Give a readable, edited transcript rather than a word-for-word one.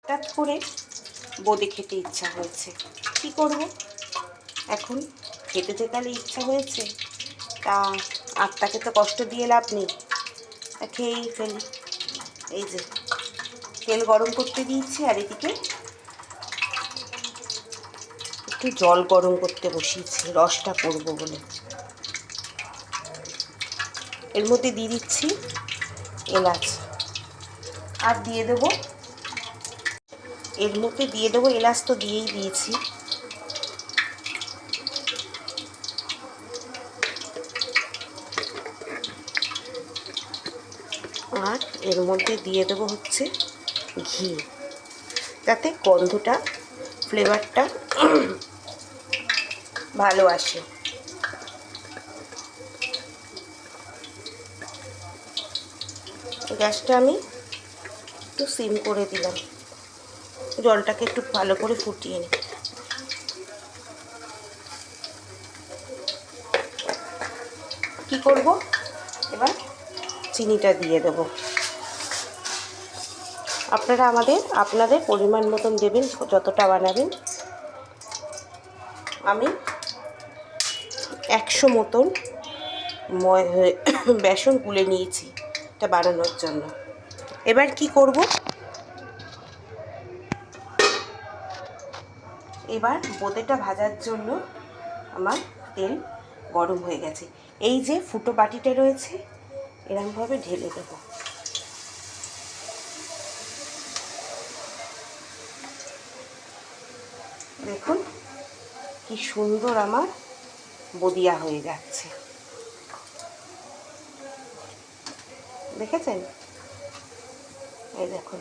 হঠাৎ করে বোঁদে খেতে ইচ্ছা হয়েছে, কি করব এখন? খেতে যে কালে ইচ্ছা হয়েছে, তা আত্মাকে তো কষ্ট দিয়ে লাভ নেই, তা খেয়েই ফেলি। এই যে তেল গরম করতে দিয়েছি, আর এদিকে একটু জল গরম করতে বসিয়েছি রসটা করব বলে। এর মধ্যে দিয়ে দিচ্ছি এলাচ, আর দিয়ে দেবো এর মধ্যে দিয়ে দেবো এলাচ তো দিয়েই দিয়েছি, আর এর মধ্যে দিয়ে দেবো হচ্ছে ঘি, যাতে গন্ধটা ফ্লেভারটা ভালো আসে। গ্যাসটা আমি একটু সিম করে দিলাম, জলটাকে একটু ভালো করে ফুটিয়ে নিই। কী করব এবার? চিনিটা দিয়ে দেবো। আপনারা আপনাদের পরিমাণ মতন দেবেন, যতটা বানাবেন। আমি 100 মতন বেসন গুলে নিয়েছি এটা বানানোর জন্য। এবার কি করব? এবার বোঁদেটা ভাজার জন্য আমার তেল গরম হয়ে গেছে। এই যে ফুটো বাটিটা রয়েছে, এরকমভাবে ঢেলে দেব। দেখুন কি সুন্দর আমার বদিয়া হয়ে যাচ্ছে, দেখেছেন? এই দেখুন।